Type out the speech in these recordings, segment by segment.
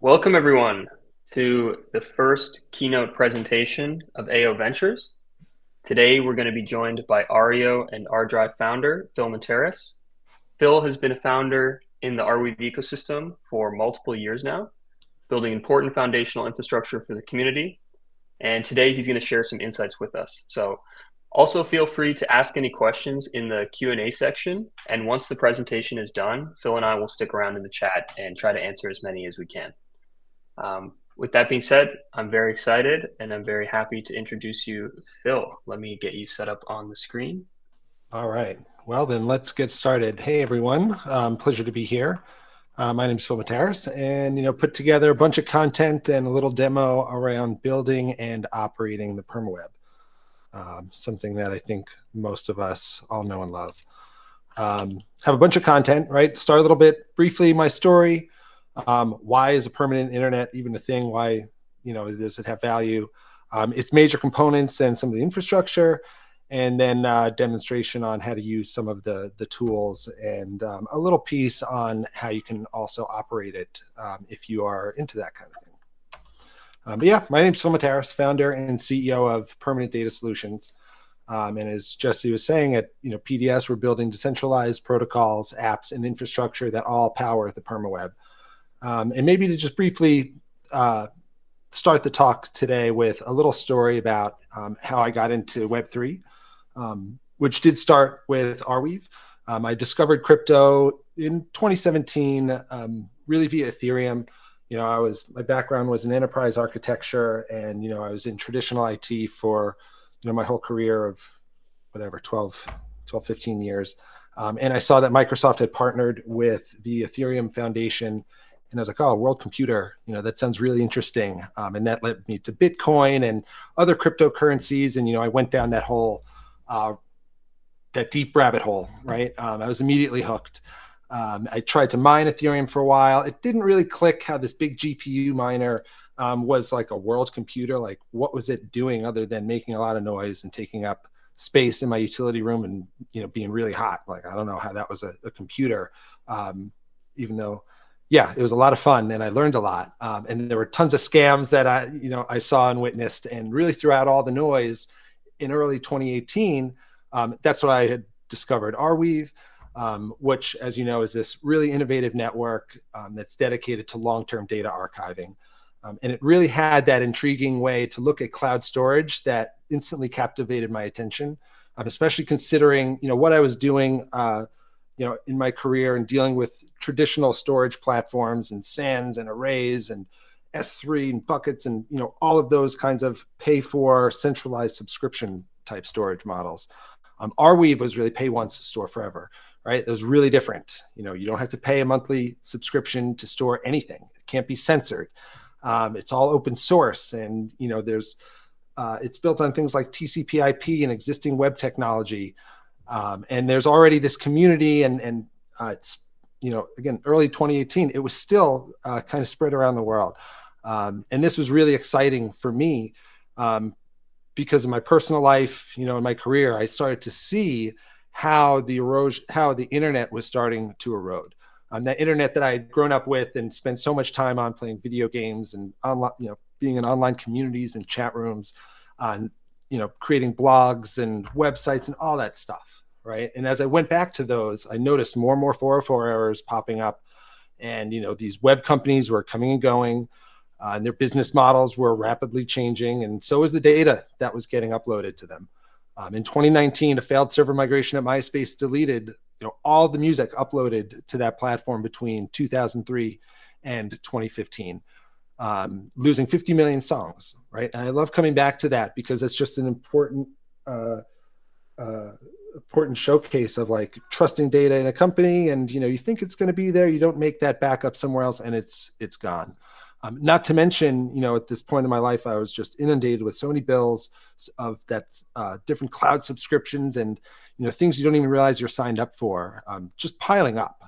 Welcome, everyone, to the first keynote presentation of AO Ventures. Today, we're going to be joined by Ario and ArDrive founder, Phil Mataras. Phil has been a founder in the Arweave ecosystem for multiple years now, building important foundational infrastructure for the community. And today, he's going to share some insights with us. So also feel free to ask any questions in the Q&A section. And once the presentation is done, Phil and I will stick around in the chat and try to answer as many as we can. With that being said, I'm very excited and I'm very happy to introduce you, Phil. Let me get you set up on the screen. All right. Well, then let's get started. Hey, everyone. Pleasure to be here. My name is Phil Mataras, and put together a bunch of content and a little demo around building and operating the permaweb. Something that I think most of us all know and love. Have a bunch of content, right? Start a little bit briefly my story. Why is a permanent internet even a thing? Why, does it have value? Its major components and some of the infrastructure, and then demonstration on how to use some of the tools, and a little piece on how you can also operate it if you are into that kind of thing. But yeah, my name's Phil Mataras, founder and CEO of Permanent Data Solutions. And as Jesse was saying, at PDS, we're building decentralized protocols, apps, and infrastructure that all power the permaweb. And maybe to just briefly start the talk today with a little story about how I got into Web3, which did start with ArWeave. I discovered crypto in 2017, really via Ethereum. My background was in enterprise architecture, and I was in traditional IT for my whole career of 12, 15 years. And I saw that Microsoft had partnered with the Ethereum Foundation. And I was like, oh, world computer, that sounds really interesting. And that led me to Bitcoin and other cryptocurrencies. And, I went down that whole, that deep rabbit hole, right? I was immediately hooked. I tried to mine Ethereum for a while. It didn't really click how this big GPU miner was like a world computer. Like, what was it doing other than making a lot of noise and taking up space in my utility room and, being really hot? Like, I don't know how that was a computer, even though, yeah, it was a lot of fun and I learned a lot. And there were tons of scams that I saw and witnessed, and really throughout all the noise in early 2018, that's what I had discovered ArWeave, which, as you know, is this really innovative network that's dedicated to long-term data archiving. And it really had that intriguing way to look at cloud storage that instantly captivated my attention, especially considering, what I was doing in my career and dealing with traditional storage platforms and SANs and arrays and S3 and buckets and, all of those kinds of pay for centralized subscription type storage models. ArWeave was really pay once, store forever, right? It was really different. You don't have to pay a monthly subscription to store anything. It can't be censored. It's all open source, and, it's built on things like TCP/IP and existing web technology. And there's already this community, and it's, again, early 2018, it was still kind of spread around the world. And this was really exciting for me because of my personal life, in my career, I started to see how the internet was starting to erode. That internet that I had grown up with and spent so much time on playing video games and online, being in online communities and chat rooms, on, creating blogs and websites and all that stuff, right? And as I went back to those, I noticed more and more 404 errors popping up, and these web companies were coming and going, and their business models were rapidly changing, and so was the data that was getting uploaded to them. In 2019, a failed server migration at MySpace deleted all the music uploaded to that platform between 2003 and 2015. Losing 50 million songs, right? And I love coming back to that because it's just an important showcase of like trusting data in a company, and you think it's going to be there, you don't make that backup somewhere else, and it's gone. Not to mention, at this point in my life, I was just inundated with so many bills of that different cloud subscriptions and things you don't even realize you're signed up for, just piling up.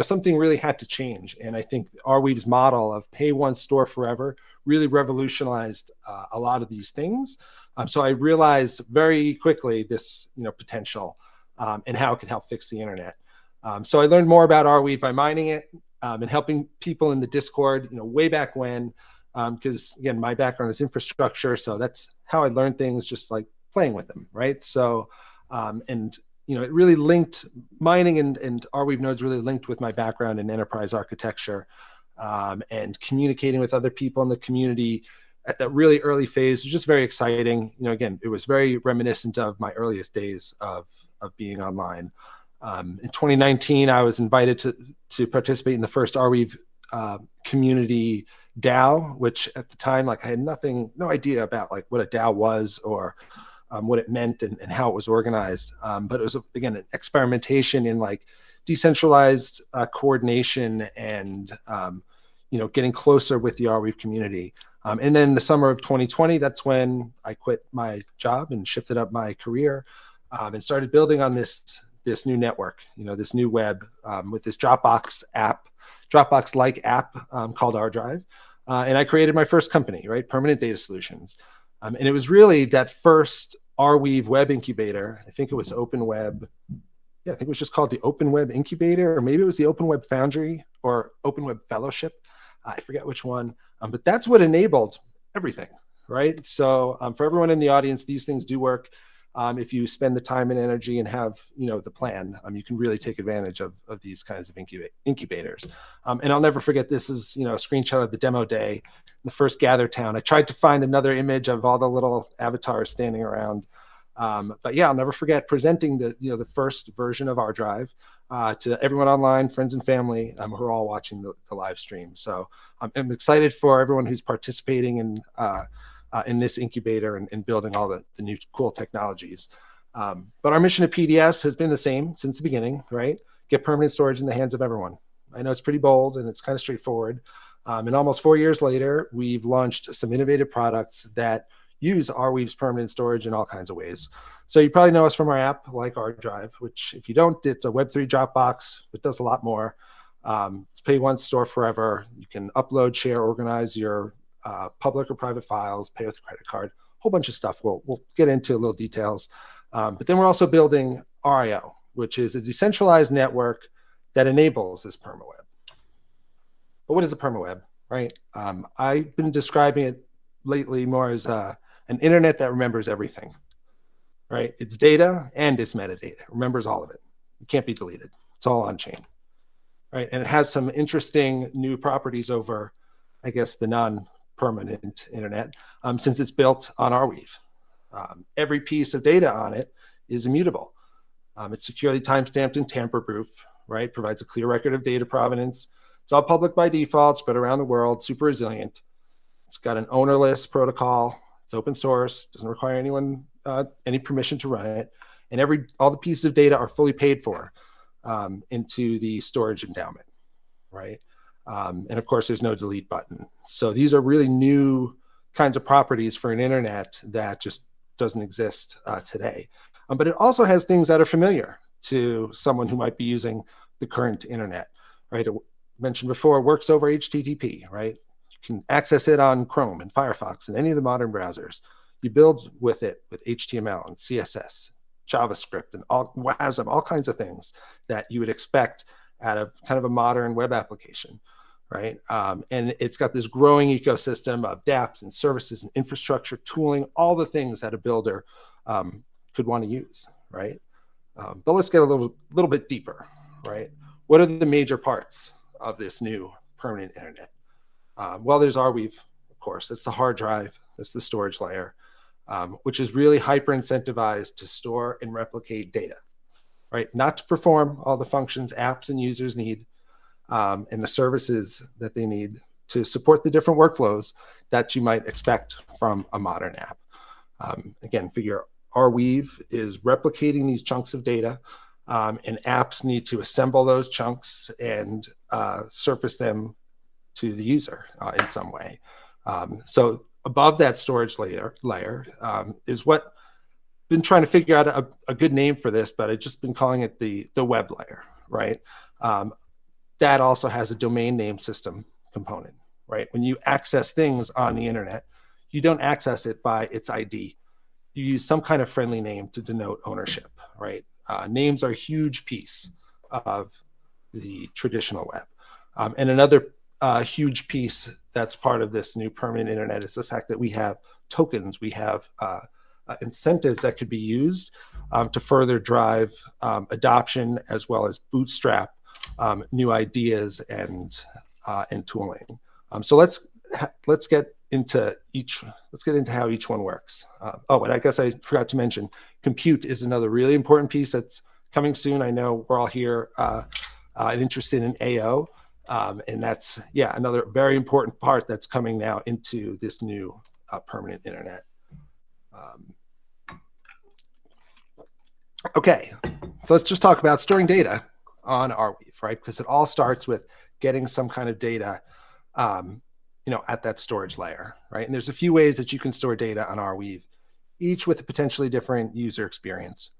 Something really had to change. And I think ArWeave's model of pay once, store forever really revolutionized a lot of these things. So I realized very quickly this potential and how it could help fix the internet. So I learned more about ArWeave by mining it. and helping people in the Discord, way back when, because again, my background is infrastructure, so that's how I learned things, just like playing with them, right? So, and it really linked mining and ArWeave nodes really linked with my background in enterprise architecture, and communicating with other people in the community at that really early phase was just very exciting. Again, it was very reminiscent of my earliest days of being online. In 2019, I was invited to participate in the first ArWeave community DAO, which at the time, like, I had no idea about like what a DAO was or what it meant and how it was organized. But it was, again, an experimentation in like decentralized coordination and getting closer with the ArWeave community. And then the summer of 2020, that's when I quit my job and shifted up my career, and started building on this new network, this new web, with this Dropbox-like app called ArDrive. And I created my first company, right? Permanent Data Solutions. And it was really that first ArWeave web incubator. I think it was Open Web. Yeah, I think it was just called the Open Web Incubator, or maybe it was the Open Web Foundry or Open Web Fellowship. I forget which one, but that's what enabled everything, right? So for everyone in the audience, these things do work. If you spend the time and energy and have, the plan, you can really take advantage of these kinds of incubators. And I'll never forget, this is, a screenshot of the demo day, the first Gather Town. I tried to find another image of all the little avatars standing around. But yeah, I'll never forget presenting the first version of ArDrive to everyone online, friends and family, who are all watching the live stream. So I'm excited for everyone who's participating in this incubator and building all the new cool technologies. But our mission at PDS has been the same since the beginning, right? Get permanent storage in the hands of everyone. I know it's pretty bold and it's kind of straightforward. And almost 4 years later, we've launched some innovative products that use ArWeave's permanent storage in all kinds of ways. So you probably know us from our app like ArDrive, which if you don't, it's a Web3 Dropbox. It does a lot more. It's pay once, store forever. You can upload, share, organize your public or private files, pay with a credit card, a whole bunch of stuff. We'll get into little details. But then we're also building RIO, which is a decentralized network that enables this permaweb. But what is a permaweb, right? I've been describing it lately more as an internet that remembers everything, right? It's data and it's metadata. It remembers all of it. It can't be deleted. It's all on chain, right? And it has some interesting new properties over, I guess, the non-permanent internet, since it's built on ArWeave. Every piece of data on it is immutable. It's securely timestamped and tamper-proof, right? Provides a clear record of data provenance. It's all public by default, spread around the world, super resilient. It's got an ownerless protocol. It's open source, doesn't require anyone any permission to run it. And all the pieces of data are fully paid for into the storage endowment, right? And of course, there's no delete button. So these are really new kinds of properties for an internet that just doesn't exist today. But it also has things that are familiar to someone who might be using the current internet, right? It mentioned before, works over HTTP, right? You can access it on Chrome and Firefox and any of the modern browsers. You build with it with HTML and CSS, JavaScript, and WASM, all kinds of things that you would expect out of kind of a modern web application, right? And it's got this growing ecosystem of dApps and services and infrastructure, tooling, all the things that a builder could want to use, right? But let's get a little bit deeper, right? What are the major parts of this new permanent internet? Well, there's ArWeave, of course. That's the hard drive. That's the storage layer, which is really hyper incentivized to store and replicate data, right? Not to perform all the functions apps and users need, and the services that they need to support the different workflows that you might expect from a modern app. Again, figure ArWeave is replicating these chunks of data, and apps need to assemble those chunks and surface them to the user in some way. So above that storage layer is what I've been trying to figure out a good name for this, but I've just been calling it the web layer, right? That also has a domain name system component, right? When you access things on the internet, you don't access it by its ID. You use some kind of friendly name to denote ownership, right? Names are a huge piece of the traditional web. And another huge piece that's part of this new permanent internet is the fact that we have tokens, we have incentives that could be used to further drive adoption as well as bootstrap new ideas and tooling. So let's get into how each one works. And I guess I forgot to mention, compute is another really important piece that's coming soon. I know we're all here and interested in AO, and that's another very important part that's coming now into this new permanent internet. Okay, so let's just talk about storing data on ArDrive, right? Because it all starts with getting some kind of data at that storage layer, right? And there's a few ways that you can store data on ArDrive, each with a potentially different user experience.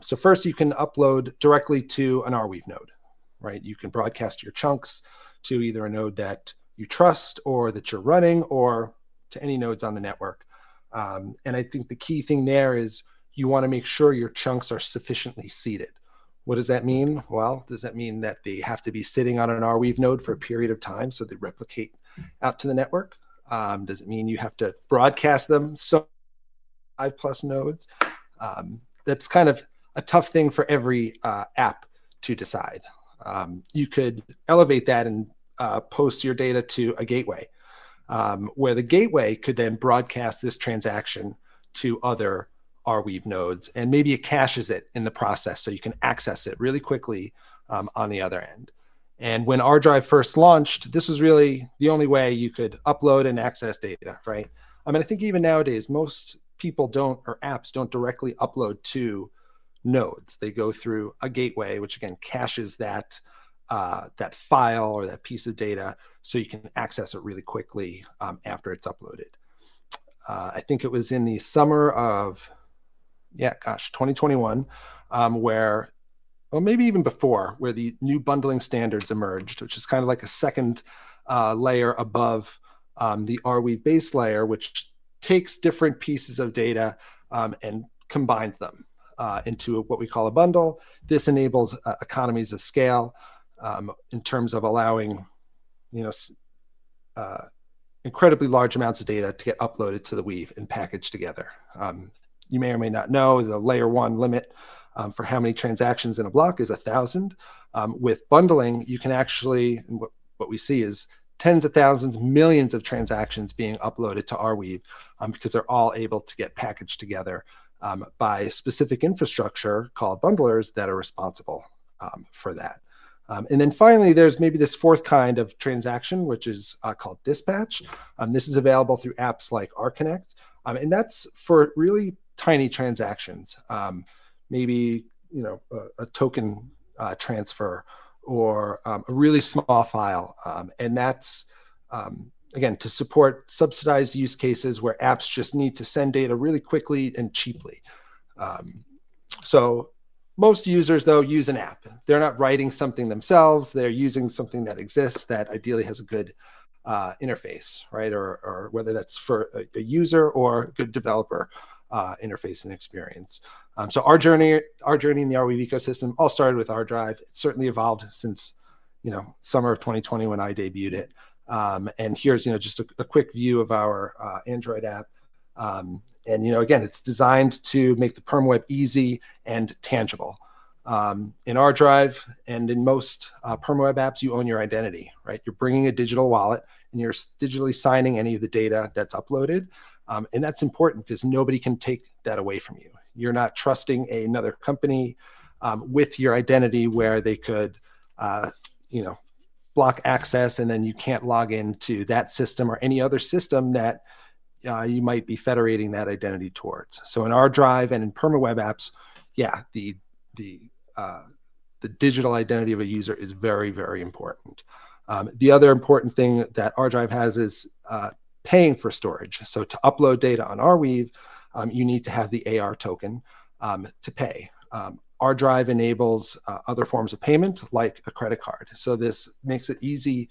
So first, you can upload directly to an ArDrive node, right? You can broadcast your chunks to either a node that you trust or that you're running, or to any nodes on the network. And I think the key thing there is you want to make sure your chunks are sufficiently seeded. What does that mean? Well, does that mean that they have to be sitting on an ArDrive node for a period of time so they replicate out to the network? Does it mean you have to broadcast them 5+ nodes? That's kind of a tough thing for every app to decide. You could elevate that and post your data to a gateway, where the gateway could then broadcast this transaction to other ArDrive nodes, and maybe it caches it in the process so you can access it really quickly on the other end. And when ArDrive first launched, this was really the only way you could upload and access data, right? I mean, I think even nowadays, most people apps don't directly upload to nodes. They go through a gateway, which again caches that file or that piece of data so you can access it really quickly after it's uploaded. I think it was in the summer of 2021, where, or maybe even before, where the new bundling standards emerged, which is kind of like a second layer above the ArDrive base layer, which takes different pieces of data and combines them into what we call a bundle. This enables economies of scale in terms of allowing, incredibly large amounts of data to get uploaded to the Weave and packaged together. You may or may not know the layer 1 limit for how many transactions in a block is 1,000. With bundling, you can actually, and what we see is tens of thousands, millions of transactions being uploaded to ArDrive because they're all able to get packaged together by specific infrastructure called bundlers that are responsible for that. And then finally, there's maybe this fourth kind of transaction, which is called dispatch. This is available through apps like RConnect, and that's for really tiny transactions, maybe a token transfer or a really small file, and that's again to support subsidized use cases where apps just need to send data really quickly and cheaply. So most users, though, use an app. They're not writing something themselves. They're using something that exists that ideally has a good interface, right? Or whether that's for a user or a good developer interface and experience. So our journey in the ArDrive ecosystem all started with ArDrive. It's certainly evolved since summer of 2020 when I debuted it. And here's just a quick view of our Android app. And again, it's designed to make the perm web easy and tangible. In ArDrive and in most perm web apps, you own your identity, right? You're bringing a digital wallet and you're digitally signing any of the data that's uploaded. And that's important because nobody can take that away from you. You're not trusting another company with your identity where they could, block access and then you can't log into that system or any other system that you might be federating that identity towards. So in ArDrive and in PermaWeb apps, the digital identity of a user is very, very important. The other important thing that ArDrive has is paying for storage. So to upload data on ArWeave, you need to have the AR token to pay. ArDrive enables other forms of payment like a credit card. So this makes it easy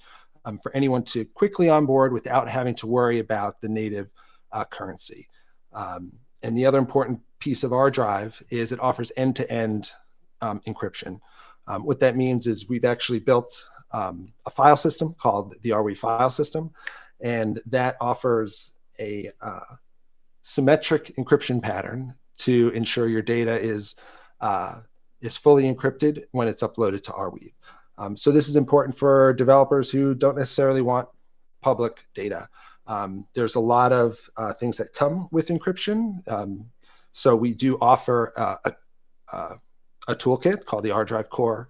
for anyone to quickly onboard without having to worry about the native currency. And the other important piece of ArDrive is it offers end-to-end encryption. What that means is we've actually built a file system called the ArDrive file system, and that offers a symmetric encryption pattern to ensure your data is fully encrypted when it's uploaded to ArDrive. So this is important for developers who don't necessarily want public data. There's a lot of things that come with encryption. So we do offer a toolkit called the ArDrive Core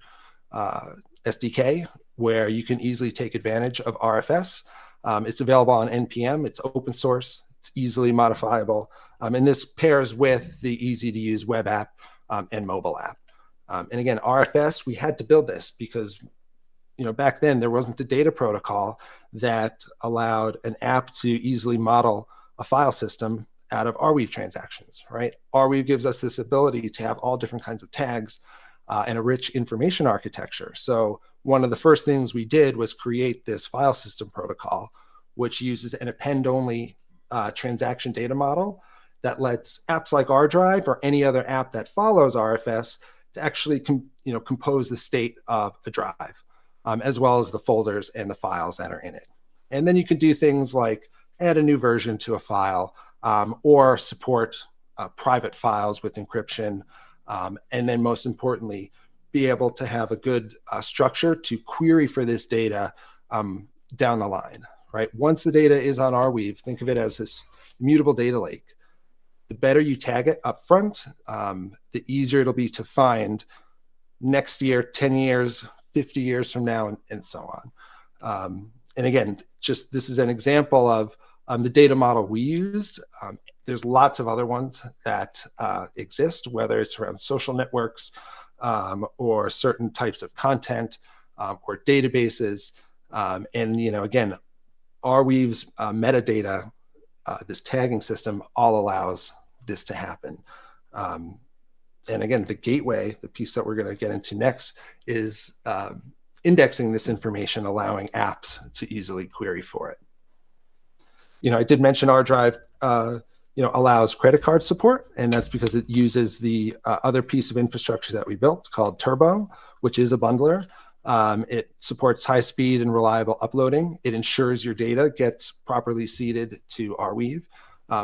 SDK, where you can easily take advantage of RFS. It's available on NPM. It's open source. It's easily modifiable. And this pairs with the easy-to-use web app and mobile app. And again, RFS, we had to build this because back then there wasn't a data protocol that allowed an app to easily model a file system out of ArDrive transactions, right? ArDrive gives us this ability to have all different kinds of tags and a rich information architecture. So one of the first things we did was create this file system protocol, which uses an append-only transaction data model that lets apps like ArDrive or any other app that follows RFS to actually compose the state of a drive, as well as the folders and the files that are in it. And then you can do things like add a new version to a file or support private files with encryption. And then most importantly, be able to have a good structure to query for this data down the line, right? Once the data is on ArDrive, think of it as this immutable data lake. The better you tag it up front, the easier it'll be to find next year, 10 years, 50 years from now, and so on. And again, just this is an example of the data model we used. There's lots of other ones that exist, whether it's around social networks or certain types of content or databases. And again, ArDrive's metadata, this tagging system, all allows this to happen. And again, the gateway, the piece that we're going to get into next, is indexing this information, allowing apps to easily query for it. I did mention ArDrive allows credit card support, and that's because it uses the other piece of infrastructure that we built called Turbo, which is a bundler. It supports high speed and reliable uploading. It ensures your data gets properly seeded to ArDrive.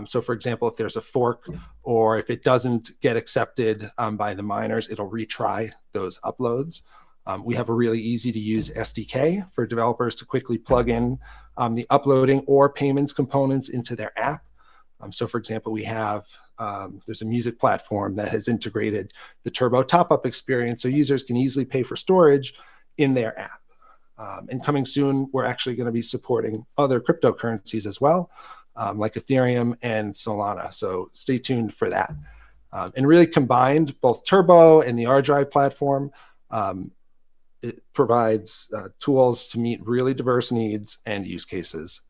So for example, if there's a fork or if it doesn't get accepted by the miners, it'll retry those uploads. We have a really easy to use SDK for developers to quickly plug in the uploading or payments components into their app. So for example, we have, there's a music platform that has integrated the Turbo top-up experience so users can easily pay for storage in their app. And coming soon, we're actually going to be supporting other cryptocurrencies as well, like Ethereum and Solana. So stay tuned for that. And really combined, both Turbo and the ArDrive platform, it provides tools to meet really diverse needs and use cases.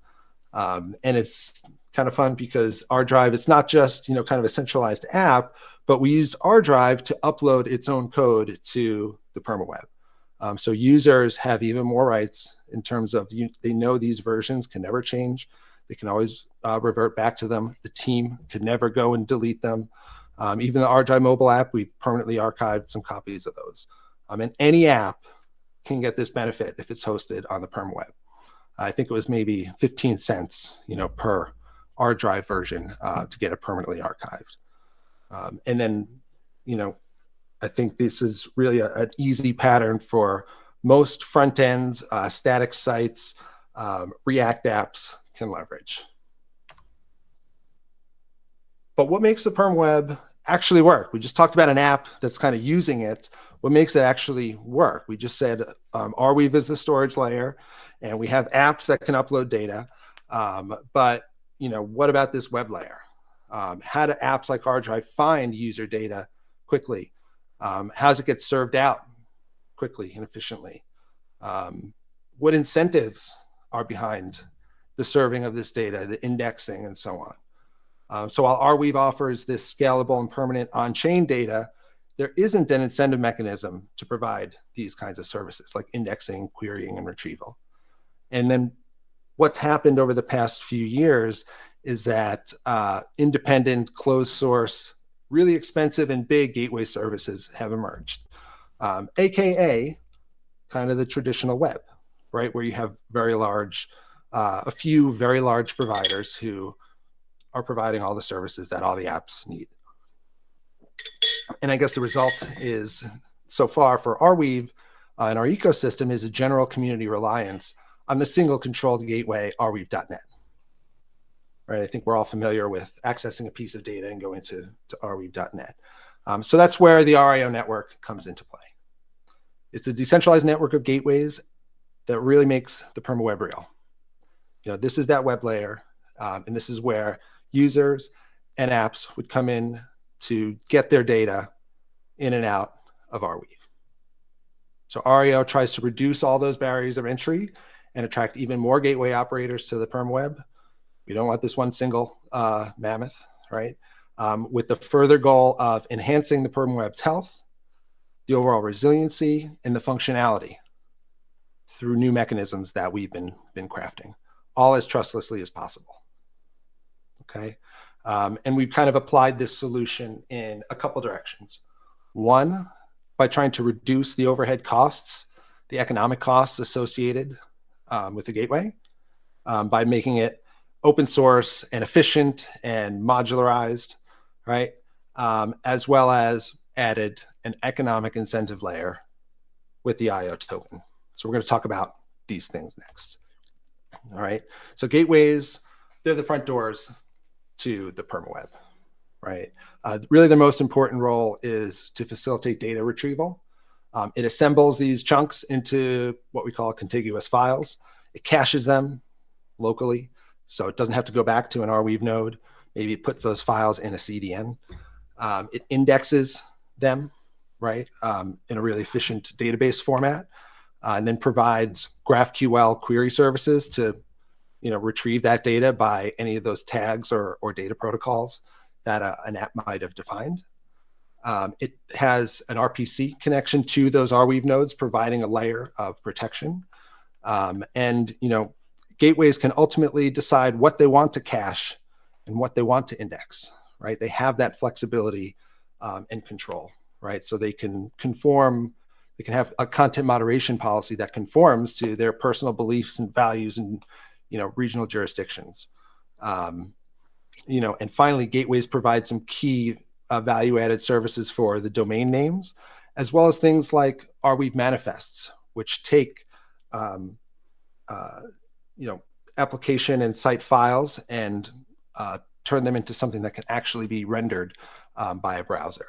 And it's kind of fun because ArDrive, it's not just kind of a centralized app, but we used ArDrive to upload its own code to the permaweb. So users have even more rights in terms of they know these versions can never change. They can always revert back to them. The team could never go and delete them. Even the ArDrive mobile app, we've permanently archived some copies of those. And any app can get this benefit if it's hosted on the permaweb. I think it was maybe 15 cents, per ArDrive version to get it permanently archived. And then, I think this is really an easy pattern for most front ends, static sites, React apps can leverage. But what makes the permaweb actually work? We just talked about an app that's kind of using it. What makes it actually work? We just said ArDrive is the storage layer, and we have apps that can upload data. But what about this web layer? How do apps like ArDrive find user data quickly? How does it get served out quickly and efficiently? What incentives are behind the serving of this data, the indexing, and so on? So while ArDrive offers this scalable and permanent on-chain data, there isn't an incentive mechanism to provide these kinds of services like indexing, querying, and retrieval. And then what's happened over the past few years is that independent, closed source, really expensive and big gateway services have emerged, AKA kind of the traditional web. right? Where you have a few very large providers who are providing all the services that all the apps need. And I guess the result is, so far for ArWeave and our ecosystem, is a general community reliance on the single controlled gateway, arweave.net. Right? I think we're all familiar with accessing a piece of data and going to arweave.net. So that's where the RIO network comes into play. It's a decentralized network of gateways that really makes the permaweb real. This is that web layer, and this is where users and apps would come in to get their data in and out of ArWeave. So RIO tries to reduce all those barriers of entry and attract even more gateway operators to the permaweb. We don't want this one single mammoth, right? With the further goal of enhancing the permaweb's health, the overall resiliency, and the functionality through new mechanisms that we've been crafting, all as trustlessly as possible. Okay, and we've kind of applied this solution in a couple directions. One, by trying to reduce the overhead costs, the economic costs associated with the gateway, by making it open source and efficient and modularized, right? As well as added an economic incentive layer with the IO token. So we're going to talk about these things next. All right. So gateways, they're the front doors to the permaweb, right? Really, the most important role is to facilitate data retrieval. It assembles these chunks into what we call contiguous files. It caches them locally, so it doesn't have to go back to an ArWeave node. Maybe it puts those files in a CDN. It indexes them, right, in a really efficient database format, and then provides GraphQL query services to retrieve that data by any of those tags or data protocols that an app might have defined. It has an RPC connection to those ArWeave nodes, providing a layer of protection. And gateways can ultimately decide what they want to cache and what they want to index, right? They have that flexibility and control, right? So they can conform, they can have a content moderation policy that conforms to their personal beliefs and values and regional jurisdictions. And finally, gateways provide some key value-added services for the domain names, as well as things like ArWeave manifests, which take application and site files and turn them into something that can actually be rendered by a browser.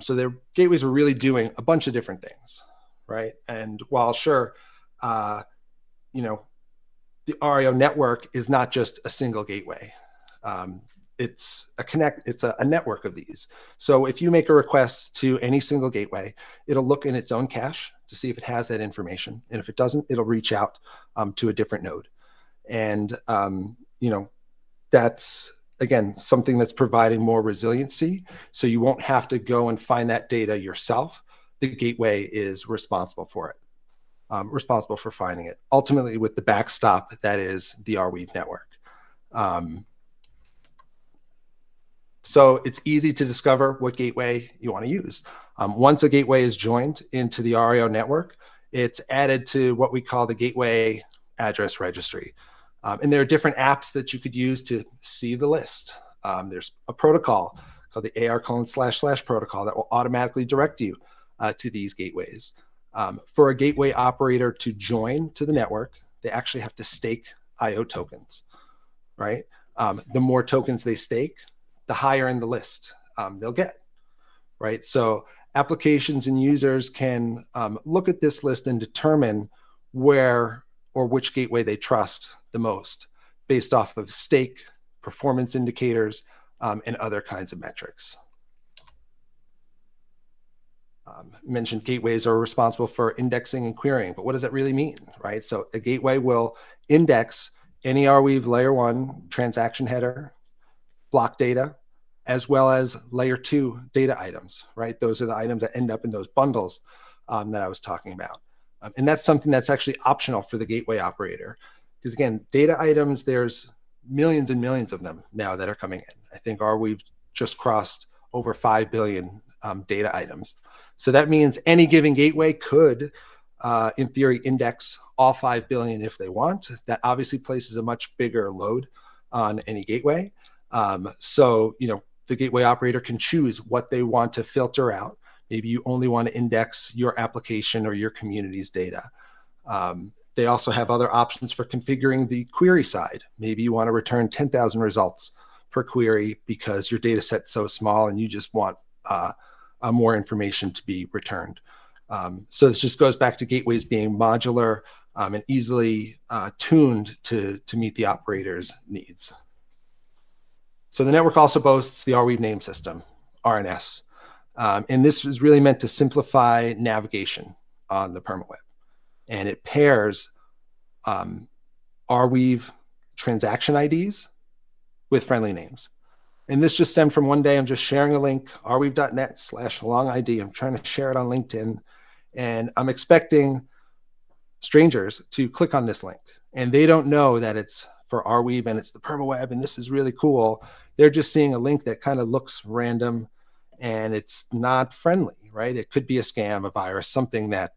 So their gateways are really doing a bunch of different things, right? And while sure, the RIO network is not just a single gateway. It's a network of these. So if you make a request to any single gateway, it'll look in its own cache to see if it has that information. And if it doesn't, it'll reach out to a different node. And, that's, again, something that's providing more resiliency. So you won't have to go and find that data yourself. The gateway is responsible for it. Responsible for finding it, ultimately with the backstop that is the ArWeave network. So it's easy to discover what gateway you want to use. Once a gateway is joined into the RIO network, it's added to what we call the gateway address registry. And there are different apps that you could use to see the list. There's a protocol called the AR:// protocol that will automatically direct you to these gateways. For a gateway operator to join to the network, they actually have to stake IO tokens, right? The more tokens they stake, the higher in the list they'll get, right? So applications and users can look at this list and determine where or which gateway they trust the most based off of stake, performance indicators, and other kinds of metrics. Mentioned gateways are responsible for indexing and querying, but what does that really mean, right? So a gateway will index any ArWeave layer 1 transaction header, block data, as well as layer 2 data items, right? Those are the items that end up in those bundles that I was talking about. And that's something that's actually optional for the gateway operator. Because again, data items, there's millions and millions of them now that are coming in. I think ArWeave just crossed over 5 billion data items. So that means any given gateway could in theory, index all 5 billion if they want. That obviously places a much bigger load on any gateway. So, the gateway operator can choose what they want to filter out. Maybe you only want to index your application or your community's data. They also have other options for configuring the query side. Maybe you want to return 10,000 results per query because your data set's so small and you just want more information to be returned. So this just goes back to gateways being modular and easily tuned to meet the operator's needs. So the network also boasts the ArWeave name system, RNS. And this is really meant to simplify navigation on the permaweb. And it pairs ArWeave transaction IDs with friendly names. And this just stemmed from one day. I'm just sharing a link, arweave.net/long-ID. I'm trying to share it on LinkedIn. And I'm expecting strangers to click on this link. And they don't know that it's for ArWeave and it's the permaweb. And this is really cool. They're just seeing a link that kind of looks random and it's not friendly, right? It could be a scam, a virus, something that,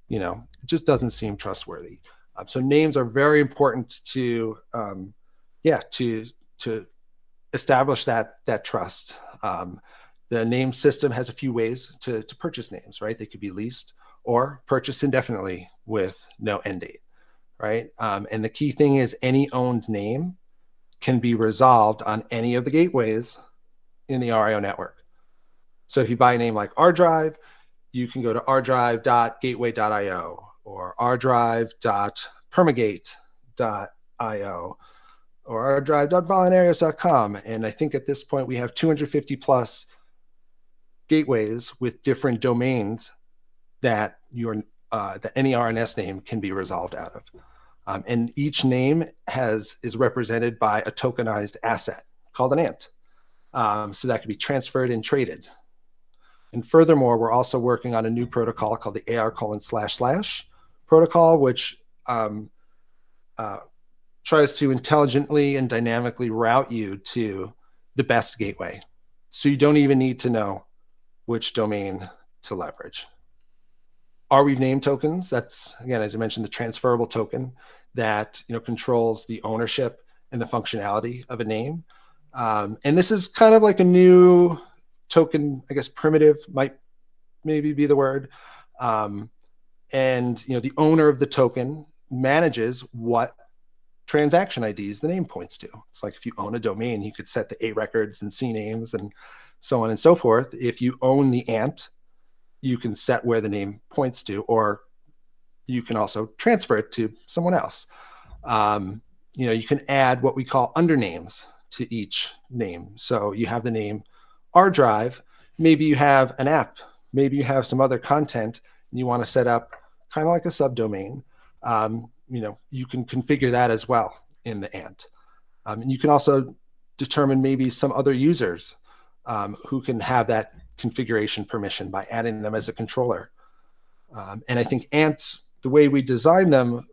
it just doesn't seem trustworthy. So names are very important to establish that trust. The name system has a few ways to purchase names, right? They could be leased or purchased indefinitely with no end date, right? And the key thing is any owned name can be resolved on any of the gateways in the RIO network. So if you buy a name like ArDrive, you can go to ardrive.gateway.io or ardrive.permagate.io or ardrive.volunarios.com. And I think at this point we have 250 plus gateways with different domains that that any RNS name can be resolved out of. And each name is represented by a tokenized asset called an ant. So that can be transferred and traded. And furthermore, we're also working on a new protocol called the AR:// protocol, which tries to intelligently and dynamically route you to the best gateway. So you don't even need to know which domain to leverage. ArWeave name tokens, that's, again, as I mentioned, the transferable token that controls the ownership and the functionality of a name. And this is kind of like a new token, I guess primitive might maybe be the word. And the owner of the token manages what transaction IDs the name points to. It's like if you own a domain, you could set the A records and C names and so on and so forth. If you own the ant, you can set where the name points to, or you can also transfer it to someone else. You can add what we call undernames to each name. So you have the name ArDrive, maybe you have an app, maybe you have some other content and you want to set up kind of like a subdomain. You can configure that as well in the ant. And you can also determine maybe some other users who can have that configuration permission by adding them as a controller. And I think ants, the way we designed them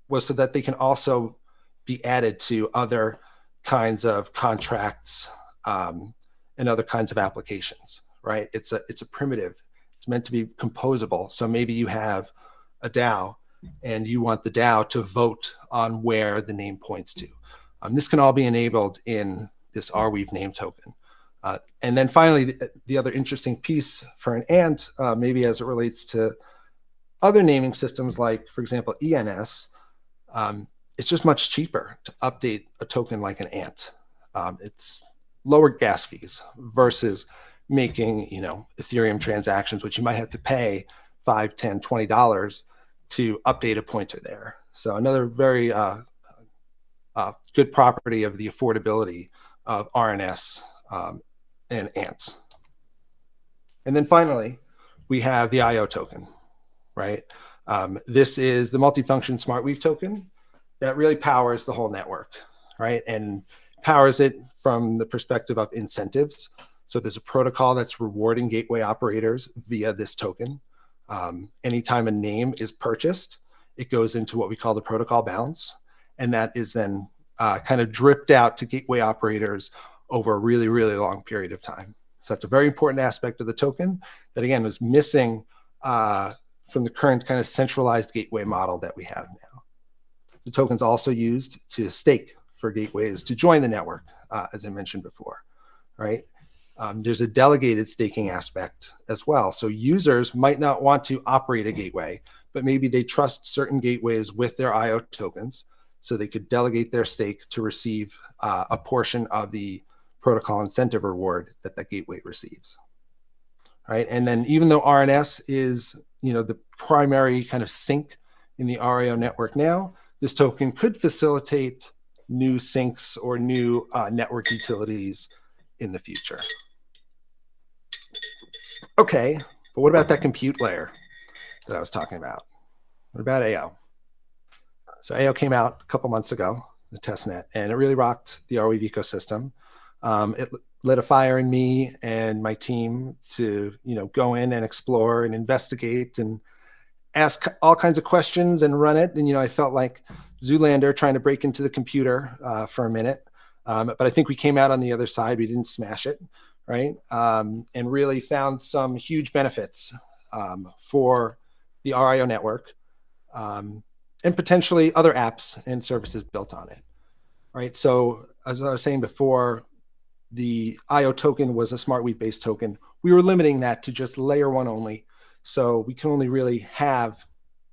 was so that they can also be added to other kinds of contracts and other kinds of applications, right? It's a primitive. It's meant to be composable. So maybe you have a DAO and you want the DAO to vote on where the name points to. This can all be enabled in this ArWeave name token. And then finally, the other interesting piece for an ant, maybe as it relates to other naming systems like, for example, ENS, it's just much cheaper to update a token like an ant. It's lower gas fees versus making, Ethereum transactions, which you might have to pay $5, $10, $20 to update a pointer there. So another very good property of the affordability of RNS and ants. And then finally, we have the IO token, right? This is the multifunction SmartWeave token that really powers the whole network, right? And powers it from the perspective of incentives. So there's a protocol that's rewarding gateway operators via this token. Anytime a name is purchased, it goes into what we call the protocol balance. And that is then kind of dripped out to gateway operators over a really, really long period of time. So that's a very important aspect of the token that, again, was missing from the current kind of centralized gateway model that we have now. The token's also used to stake for gateways to join the network, as I mentioned before, right? There's a delegated staking aspect as well. So users might not want to operate a gateway, but maybe they trust certain gateways with their IO tokens, so they could delegate their stake to receive a portion of the protocol incentive reward that that gateway receives, right? And then even though RNS is, the primary kind of sync in the RIO network now, this token could facilitate new syncs or new network utilities in the future. Okay, but what about that compute layer that I was talking about? What about AO? So AO came out a couple months ago, the testnet, and it really rocked the ArDrive ecosystem. It lit a fire in me and my team to, go in and explore and investigate and ask all kinds of questions and run it. And, I felt like Zoolander trying to break into the computer for a minute. But I think we came out on the other side. We didn't smash it, right? And really found some huge benefits for the RIO network and potentially other apps and services built on it, right? So as I was saying before, the IO token was a SmartWeave-based token. We were limiting that to just layer one only. So we can only really have,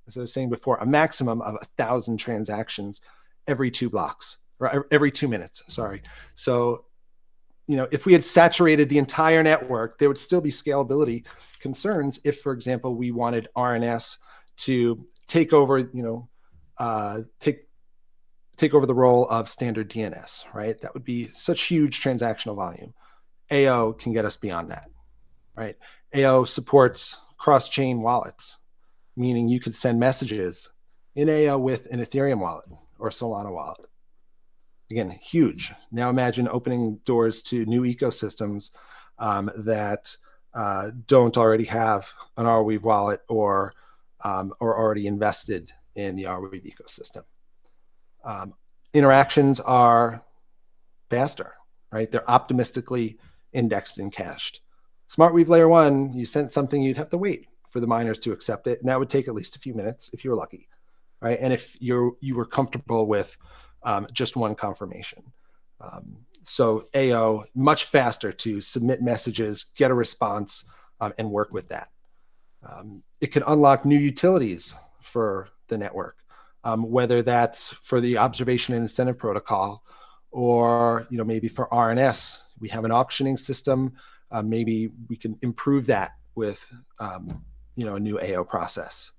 as I was saying before, a maximum of 1,000 transactions every 2 blocks, or every 2 minutes, sorry. So, if we had saturated the entire network, there would still be scalability concerns if, for example, we wanted RNS to take over, take over the role of standard DNS, right? That would be such huge transactional volume. AO can get us beyond that, right? AO supports cross-chain wallets, meaning you could send messages in AO with an Ethereum wallet or Solana wallet. Again, huge. Now imagine opening doors to new ecosystems that don't already have an ArWeave wallet or already invested in the ArWeave ecosystem. Interactions are faster, right? They're optimistically indexed and cached. SmartWeave layer one, you sent something, you'd have to wait for the miners to accept it, and that would take at least a few minutes if you were lucky, right? And if you were comfortable with just one confirmation. So AO, much faster to submit messages, get a response, and work with that. It can unlock new utilities for the network, whether that's for the observation and incentive protocol, or maybe for RNS. We have an auctioning system. Maybe we can improve that with a new AO process,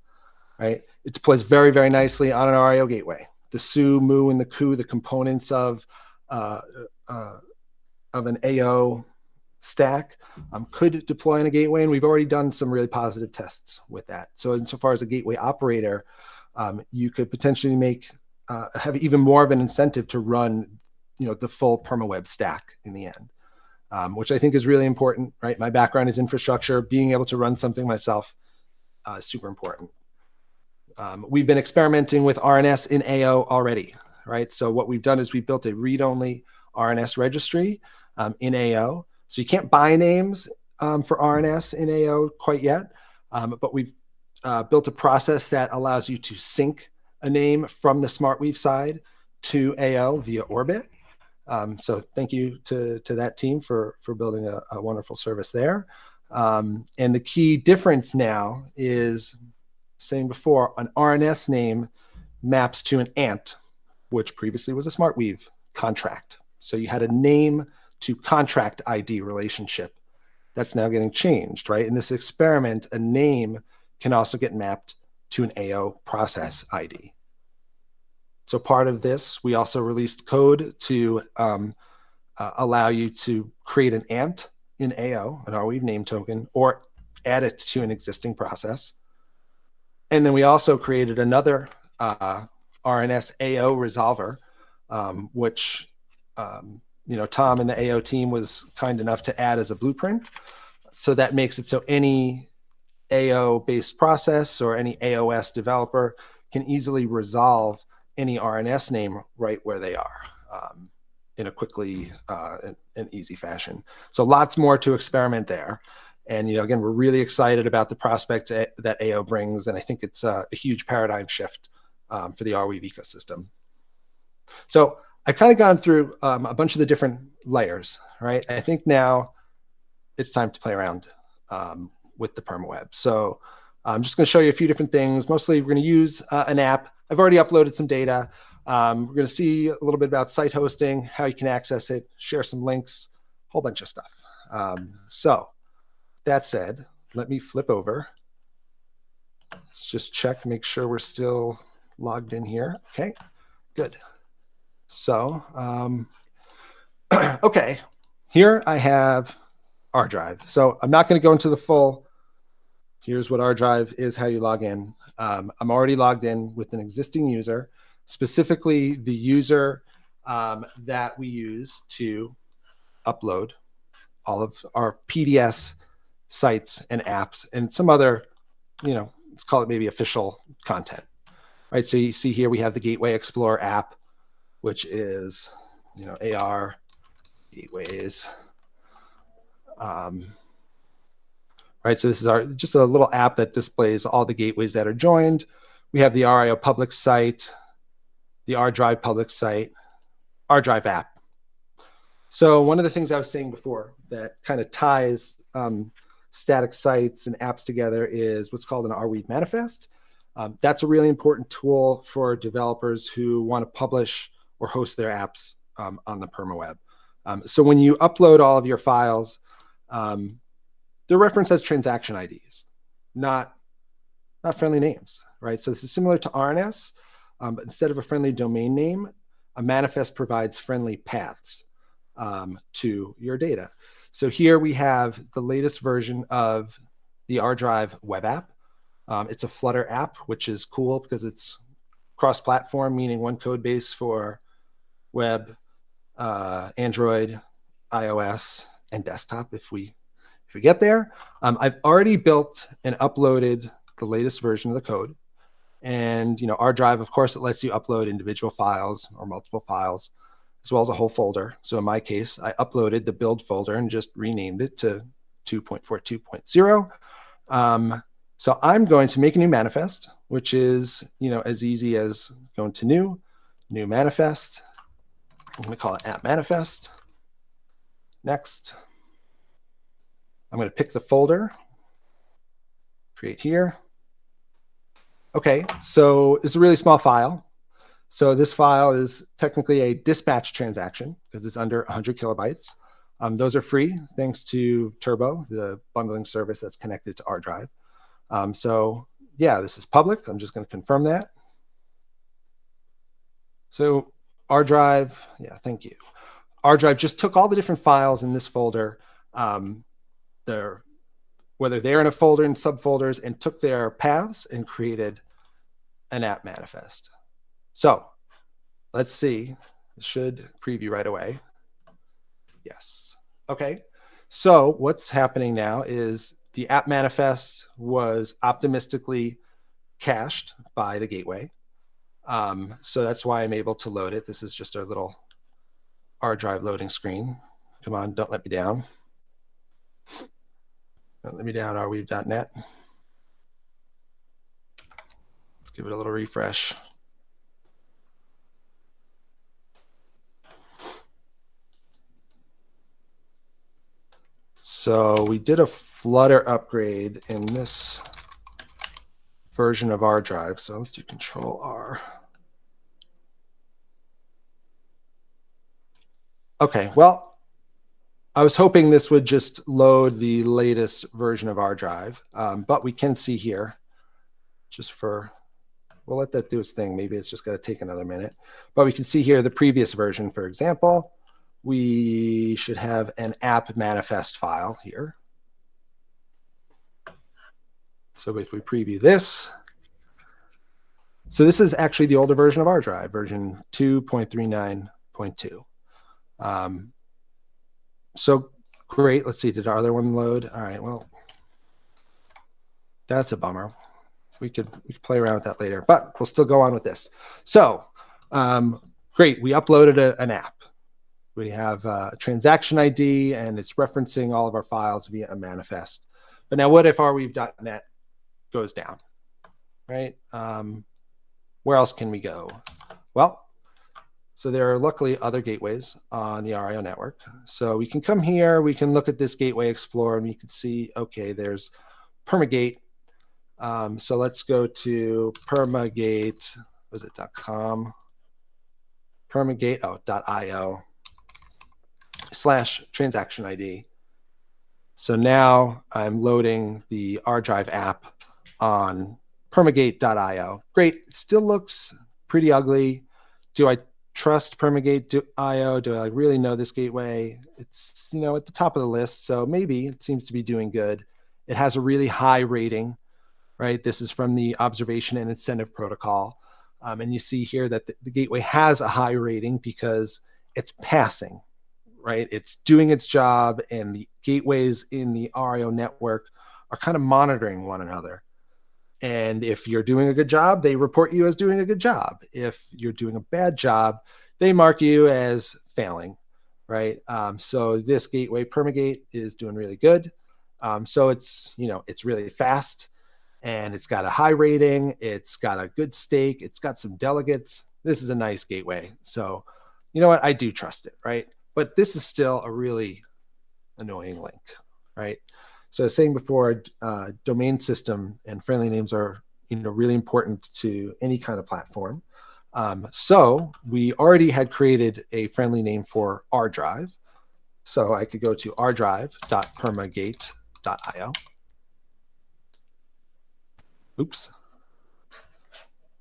right? It deploys very, very nicely on an RIO gateway. The SU, MU, and the KU, the components of an AO stack, could deploy on a gateway, and we've already done some really positive tests with that. So insofar as a gateway operator, you could potentially have even more of an incentive to run, the full permaweb stack in the end. Which I think is really important, right? My background is infrastructure. Being able to run something myself is super important. We've been experimenting with RNS in AO already, right? So what we've done is we built a read-only RNS registry in AO. So you can't buy names for RNS in AO quite yet, but we've built a process that allows you to sync a name from the SmartWeave side to AO via Orbit. So thank you to that team for building a wonderful service there. And the key difference now is, saying before, an RNS name maps to an ANT, which previously was a SmartWeave contract. So you had a name to contract ID relationship. That's now getting changed, right? In this experiment, a name can also get mapped to an AO process ID. So part of this, we also released code to allow you to create an ANT in AO, an ArWeave name token, or add it to an existing process. And then we also created another RNS AO resolver, which Tom and the AO team was kind enough to add as a blueprint. So that makes it so any AO-based process or any AOS developer can easily resolve any RNS name right where they are in a quickly and easy fashion. So lots more to experiment there. And again, we're really excited about the prospects that AO brings, and I think it's a huge paradigm shift for the ArWeave ecosystem. So I've kind of gone through a bunch of the different layers, right? I think now it's time to play around with the permaweb. So I'm just going to show you a few different things. Mostly we're going to use an app. I've already uploaded some data. We're going to see a little bit about site hosting, how you can access it, share some links, a whole bunch of stuff. So that said, let me flip over. Let's just check, make sure we're still logged in here. Okay, good. So, okay, here I have ArDrive. So I'm not going to go into the full. Here's what ArDrive is, how you log in. I'm already logged in with an existing user, specifically the user that we use to upload all of our PDS sites and apps and some other, let's call it maybe official content, right? So you see here we have the Gateway Explorer app, which is, AR gateways. Right, so this is just a little app that displays all the gateways that are joined. We have the RIO public site, the ArDrive public site, ArDrive app. So one of the things I was saying before that kind of ties static sites and apps together is what's called an ArWeave manifest. That's a really important tool for developers who want to publish or host their apps on the permaweb. So when you upload all of your files, they're referenced as transaction IDs, not friendly names, right? So this is similar to RNS, but instead of a friendly domain name, a manifest provides friendly paths to your data. So here we have the latest version of the ArDrive web app. It's a Flutter app, which is cool because it's cross-platform, meaning one code base for web, Android, iOS, and desktop if we get there. I've already built and uploaded the latest version of the code. And ArDrive, of course, it lets you upload individual files or multiple files, as well as a whole folder. So in my case, I uploaded the build folder and just renamed it to 2.42.0. So I'm going to make a new manifest, which is as easy as going to new manifest. I'm going to call it app manifest. Next. I'm going to pick the folder, create here. Okay, so it's a really small file. So this file is technically a dispatch transaction because it's under 100 kilobytes. Those are free thanks to Turbo, the bundling service that's connected to ArDrive. So yeah, this is public. I'm just going to confirm that. So ArDrive, yeah, thank you. ArDrive just took all the different files in this folder, whether they're in a folder and subfolders, and took their paths and created an app manifest. So let's see. It should preview right away. Yes. Okay. So what's happening now is the app manifest was optimistically cached by the gateway. So that's why I'm able to load it. This is just our little ArDrive loading screen. Come on, don't let me down. Don't let me down, arweave.net. Let's give it a little refresh. So we did a Flutter upgrade in this version of ArDrive. So let's do Control R. Okay, well, I was hoping this would just load the latest version of ArDrive, but we can see here, we'll let that do its thing. Maybe it's just going to take another minute. But we can see here the previous version, for example. We should have an app manifest file here. So if we preview this, so this is actually the older version of ArDrive, version 2.39.2. So great. Let's see. Did our other one load? All right. Well, that's a bummer. We could play around with that later, but we'll still go on with this. So great. We uploaded an app. We have a transaction ID, and it's referencing all of our files via a manifest. But now what if rweave.net goes down, right? Where else can we go? Well, so there are luckily other gateways on the RIO network. So we can come here, we can look at this gateway explorer, and we can see, okay, there's Permagate. So let's go to Permagate, was it .com? Permagate.io /transaction ID. So now I'm loading the ArDrive app on Permagate.io. Great, it still looks pretty ugly. Do I trust Permagate.io? Do I really know this gateway? It's, you know, at the top of the list, so maybe it seems to be doing good. It has a really high rating, right? This is from the observation and incentive protocol. And you see here that the gateway has a high rating because it's passing, right? It's doing its job, and the gateways in the RIO network are kind of monitoring one another. And if you're doing a good job, they report you as doing a good job. If you're doing a bad job, they mark you as failing, right? So this gateway, Permagate, is doing really good. So it's, you know, it's really fast, and it's got a high rating. It's got a good stake. It's got some delegates. This is a nice gateway. So, you know what? I do trust it, right? But this is still a really annoying link, right? So saying before, domain system and friendly names are, you know, really important to any kind of platform. So we already had created a friendly name for ArDrive. So I could go to ardrive.permagate.io. Oops.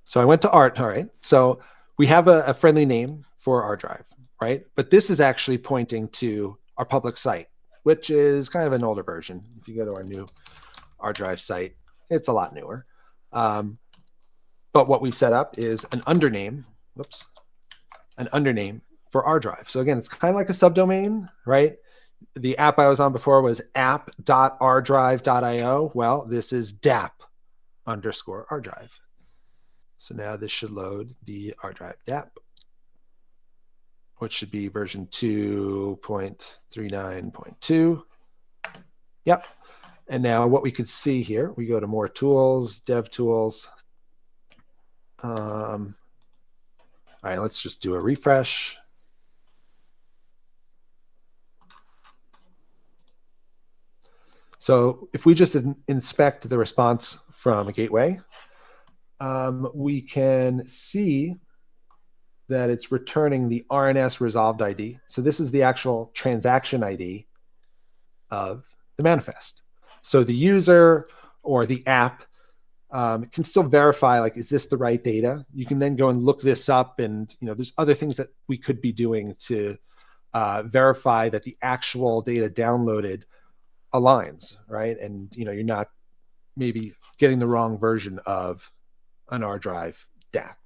So I went to Art. All right. So we have a friendly name for ArDrive, right? But this is actually pointing to our public site, which is kind of an older version. If you go to our new ArDrive site, it's a lot newer. But what we've set up is an undername, an undername for ArDrive. So again, it's kind of like a subdomain, right? The app I was on before was app.ardrive.io. Well, this is DAP_ArDrive. So now this should load the ArDrive DAP, which should be version 2.39.2. Yep. And now what we could see here, we go to more tools, dev tools. All right, let's just do a refresh. So if we just inspect the response from a gateway, we can see that it's returning the RNS resolved ID. So this is the actual transaction ID of the manifest. So the user or the app can still verify, like, is this the right data? You can then go and look this up, and, you know, there's other things that we could be doing to verify that the actual data downloaded aligns, right? And, you know, you're not maybe getting the wrong version of an ArDrive DAP.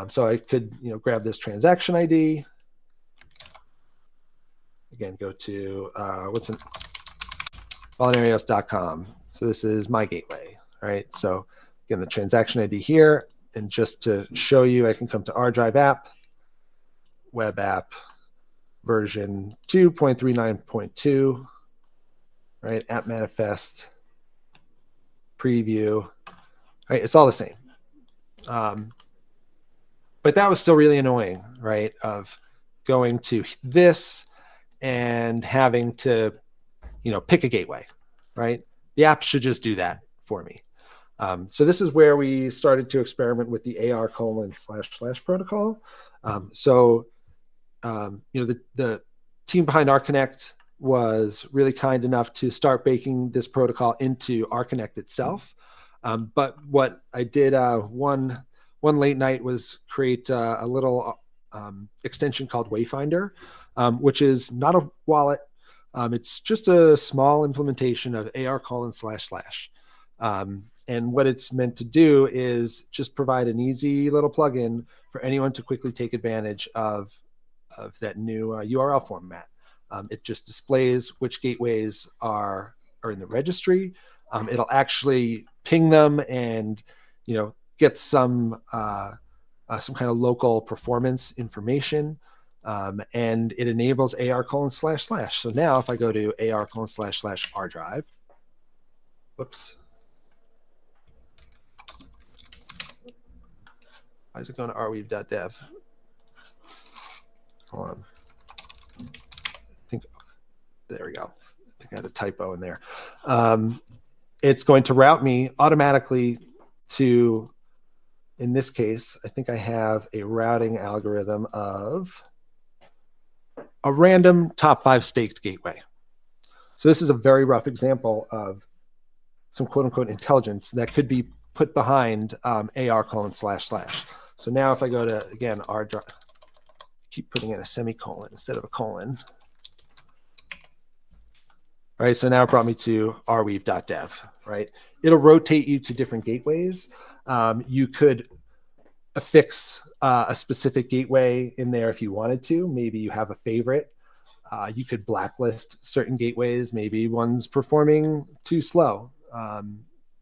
So I could, you know, grab this transaction ID. Again, go to volanarios.com. So this is my gateway, right? So again, the transaction ID here, and just to show you, I can come to ArDrive app, web app, version 2.39.2, right? App manifest, preview, right? It's all the same. But that was still really annoying, right? Of going to this and having to, you know, pick a gateway, right? The app should just do that for me. So this is where we started to experiment with the AR:// protocol. You know, the team behind RConnect was really kind enough to start baking this protocol into RConnect itself. But what I did one late night was create a little extension called Wayfinder, which is not a wallet. It's just a small implementation of AR://. And what it's meant to do is just provide an easy little plugin for anyone to quickly take advantage of that new URL format. It just displays which gateways are in the registry. It'll actually ping them and, you know, get some kind of local performance information, and it enables AR://. So now if I go to AR:// ArDrive, Whoops. Why is it going to rweave.dev? Hold on. I think, there we go. I think I had a typo in there. It's going to route me automatically to, in this case, I think I have a routing algorithm of a random top 5 staked gateway. So this is a very rough example of some quote unquote intelligence that could be put behind AR://. So now if I go to, again, ArDrive, keep putting in a semicolon instead of a colon. Right, so now it brought me to rweave.dev, right? It'll rotate you to different gateways. You could affix a specific gateway in there if you wanted to. Maybe you have a favorite. You could blacklist certain gateways. Maybe one's performing too slow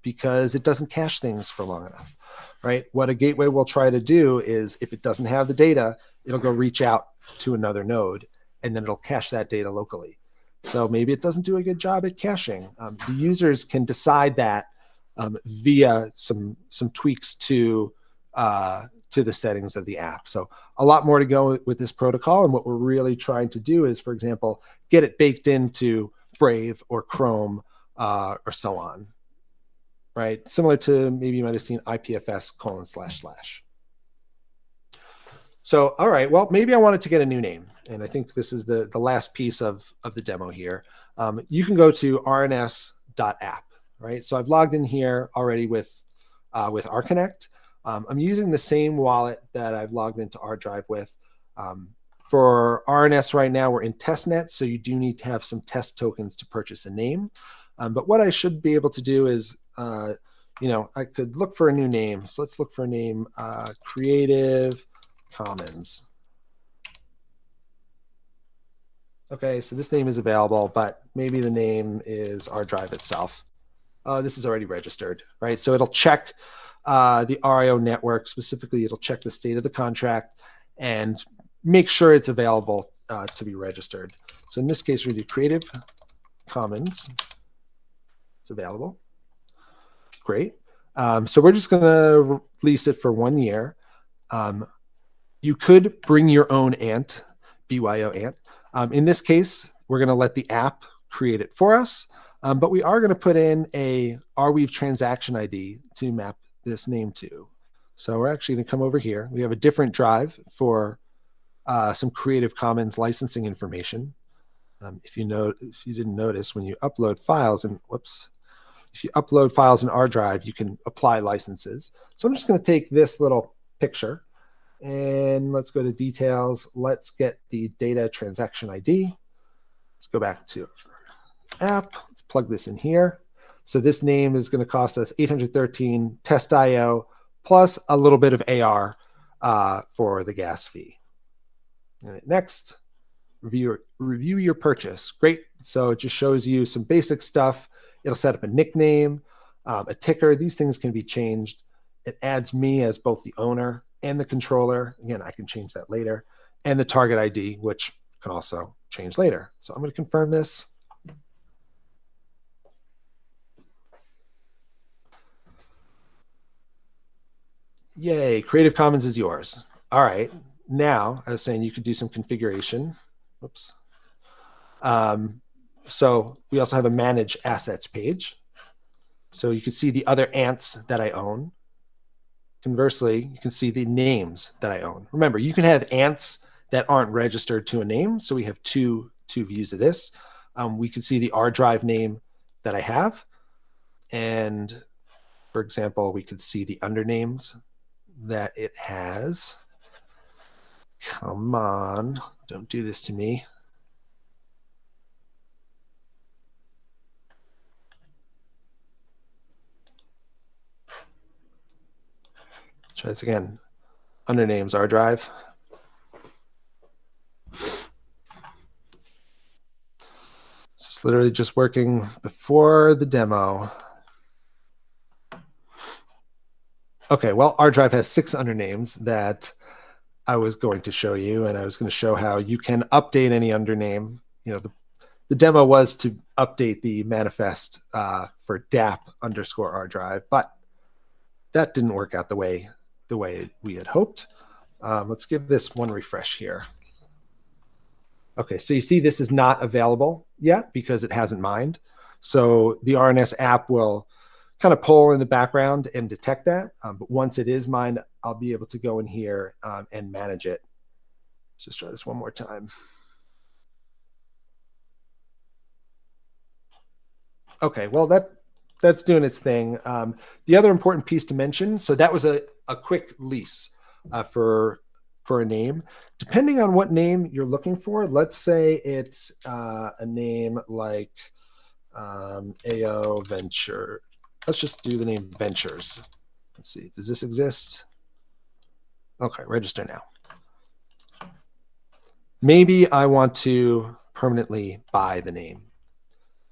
because it doesn't cache things for long enough, right? What a gateway will try to do is if it doesn't have the data, it'll go reach out to another node and then it'll cache that data locally. So maybe it doesn't do a good job at caching. The users can decide that via some tweaks to the settings of the app. So a lot more to go with this protocol. And what we're really trying to do is, for example, get it baked into Brave or Chrome or so on, right? Similar to maybe you might have seen IPFS://. So, all right, well, maybe I wanted to get a new name. And I think this is the last piece of the demo here. You can go to rns.app, right? So I've logged in here already with rconnect. I'm using the same wallet that I've logged into ArDrive with. For RNS right now, we're in testnet, so you do need to have some test tokens to purchase a name. But what I should be able to do is, I could look for a new name. So let's look for a name, Creative Commons. Okay, so this name is available, but maybe the name is ArDrive itself. This is already registered, right? So it'll check the RIO network. Specifically, it'll check the state of the contract and make sure it's available to be registered. So in this case, we do Creative Commons. It's available. Great. So we're just going to release it for 1 year. You could bring your own ant, BYO ant. In this case, we're going to let the app create it for us, but we are going to put in a ArWeave transaction ID to map this name to. So we're actually going to come over here. We have a different drive for some Creative Commons licensing information. If you didn't notice, when you upload files if you upload files in ArDrive, you can apply licenses. So I'm just going to take this little picture and let's go to details. Let's get the data transaction ID. Let's go back to app. Let's plug this in here. So this name is going to cost us 813 test IO plus a little bit of AR for the gas fee. And next, review your purchase. Great. So it just shows you some basic stuff. It'll set up a nickname, a ticker. These things can be changed. It adds me as both the owner and the controller. Again, I can change that later. And the target ID, which can also change later. So I'm going to confirm this. Yay, Creative Commons is yours. All right. Now, I was saying you could do some configuration. Whoops. So we also have a manage assets page. So you can see the other ants that I own. Conversely, you can see the names that I own. Remember, you can have ants that aren't registered to a name. So we have two views of this. We can see the ArDrive name that I have. And for example, we could see the undernames that it has. Come on, don't do this to me. Try this again. Undernames ArDrive. It's literally just working before the demo. Okay, well, ArDrive has 6 undernames that I was going to show you, and I was going to show how you can update any undername. the demo was to update the manifest for DAP_ArDrive, but that didn't work out the way we had hoped. Let's give this one refresh here. Okay, so you see this is not available yet because it hasn't mined. So the RNS app will kind of pull in the background and detect that. But once it is mined, I'll be able to go in here and manage it. Let's just try this one more time. Okay, well, that's doing its thing. The other important piece to mention, so that was a quick lease for a name. Depending on what name you're looking for, let's say it's a name like AO Venture. Let's just do the name Ventures. Let's see, does this exist? Okay, register now. Maybe I want to permanently buy the name.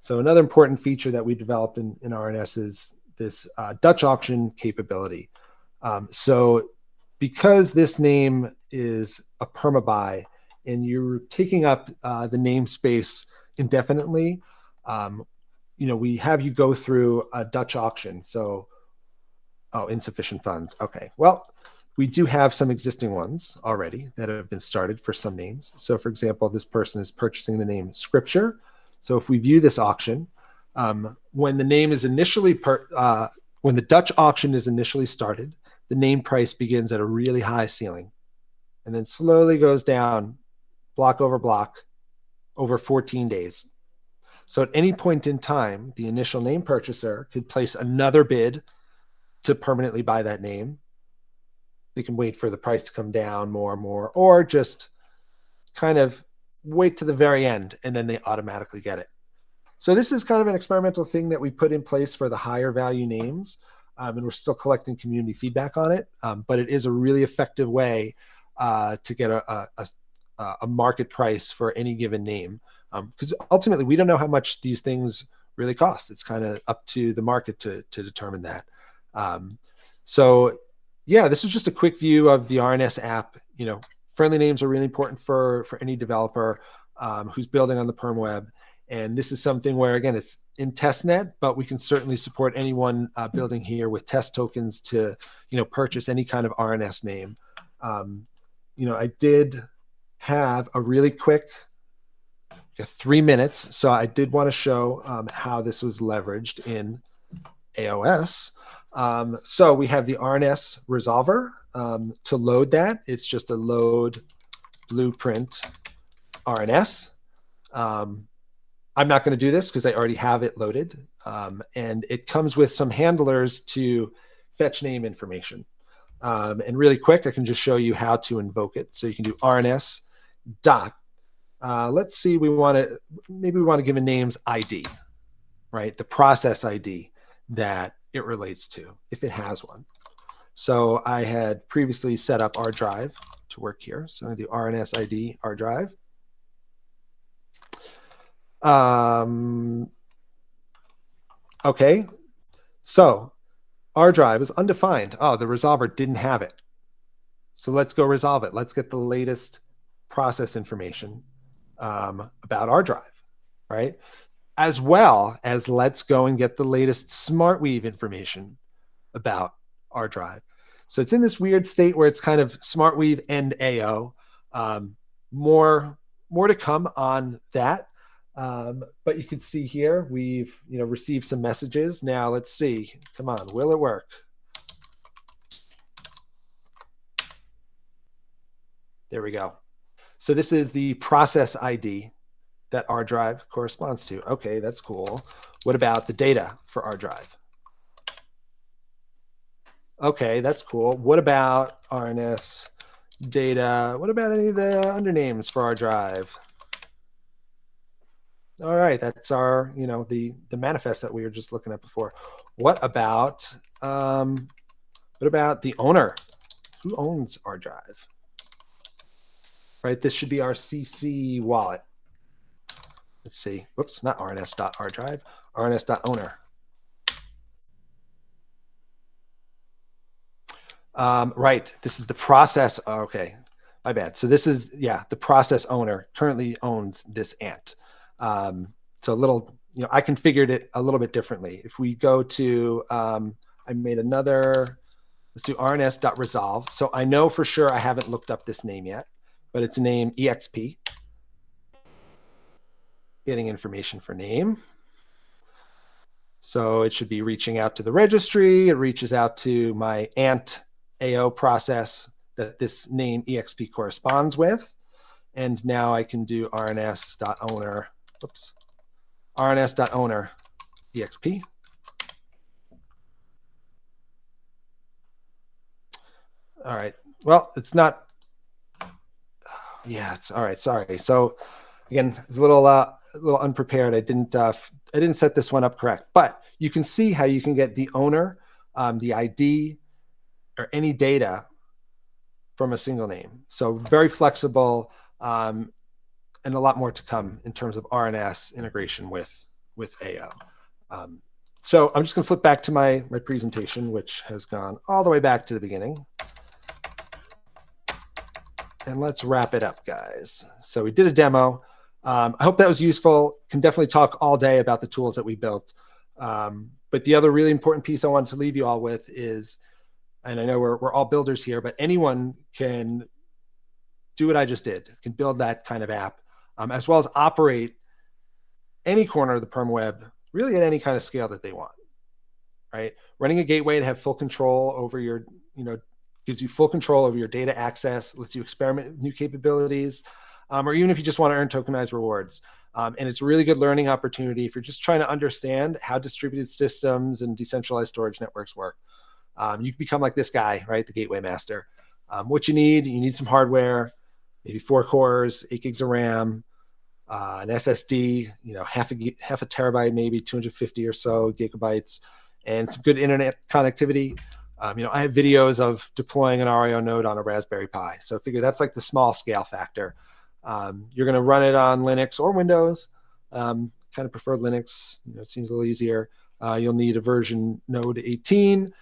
So another important feature that we developed in RNS is this Dutch auction capability. So because this name is a permabuy and you're taking up the namespace indefinitely, we have you go through a Dutch auction. So, insufficient funds. Okay, well, we do have some existing ones already that have been started for some names. So for example, this person is purchasing the name Scripture. So if we view this auction, when the name is initially, when the Dutch auction is initially started, the name price begins at a really high ceiling and then slowly goes down block over block over 14 days. So at any point in time, the initial name purchaser could place another bid to permanently buy that name. They can wait for the price to come down more and more, or just kind of wait to the very end and then they automatically get it. So this is kind of an experimental thing that we put in place for the higher value names, and we're still collecting community feedback on it, but it is a really effective way to get a market price for any given name, because ultimately we don't know how much these things really cost. It's kind of up to the market to determine that. So yeah, this is just a quick view of the RNS app. Friendly names are really important for any developer who's building on the perm web. And this is something where, again, it's in testnet, but we can certainly support anyone building here with test tokens to, purchase any kind of RNS name. I did have a really quick 3 minutes. So I did want to show how this was leveraged in AOS. So we have the RNS resolver. To load that, it's just a load blueprint RNS. I'm not going to do this because I already have it loaded. And it comes with some handlers to fetch name information. And really quick, I can just show you how to invoke it. So you can do RNS dot. Let's see, maybe we want to give a name's ID, right? The process ID that it relates to, if it has one. So I had previously set up ArDrive to work here. So the RNS ID ArDrive. Okay, so ArDrive is undefined. Oh, the resolver didn't have it. So let's go resolve it. Let's get the latest process information about ArDrive, right? As well as let's go and get the latest SmartWeave information about ArDrive. So it's in this weird state where it's kind of SmartWeave and AO. More to come on that. But you can see here, we've received some messages. Now let's see. Come on, will it work? There we go. So this is the process ID that ArDrive corresponds to. Okay, that's cool. What about the data for ArDrive? Okay, that's cool. What about RNS data? What about any of the undernames for ArDrive? All right, that's our, the manifest that we were just looking at before. What about the owner? Who owns ArDrive? Right, this should be our CC wallet. Let's see. Whoops, not RNS.ArDrive, RNS.owner. Right, this is the process. Okay, my bad. So this is, the process owner currently owns this ant. So a little, I configured it a little bit differently. If we go to, I made another, let's do rns.resolve. So I know for sure I haven't looked up this name yet, but it's a name exp. Getting information for name. So it should be reaching out to the registry. It reaches out to my ant AO process that this name exp corresponds with. And now I can do rns.owner, oops, rns.owner exp. All right. Well, it's not. Yeah, it's all right. Sorry. So again, it's a little unprepared. I didn't set this one up correct, but you can see how you can get the owner, the ID, or any data from a single name. So very flexible, and a lot more to come in terms of RNS integration with AO. So I'm just going to flip back to my presentation, which has gone all the way back to the beginning. And let's wrap it up, guys. So we did a demo. I hope that was useful. Can definitely talk all day about the tools that we built. But the other really important piece I wanted to leave you all with is, and I know we're all builders here, but anyone can do what I just did, can build that kind of app, as well as operate any corner of the perm web, really at any kind of scale that they want, right? Running a gateway to have full control over your, gives you full control over your data access, lets you experiment with new capabilities, or even if you just want to earn tokenized rewards. And it's a really good learning opportunity if you're just trying to understand how distributed systems and decentralized storage networks work. You can become like this guy, right? The gateway master. What you need some hardware, maybe 4 cores, 8 gigs of RAM, an SSD, half a terabyte, maybe 250 or so gigabytes, and some good internet connectivity. I have videos of deploying an RIO node on a Raspberry Pi. So figure that's like the small scale factor. You're going to run it on Linux or Windows. Kind of prefer Linux. It seems a little easier. You'll need a version node 18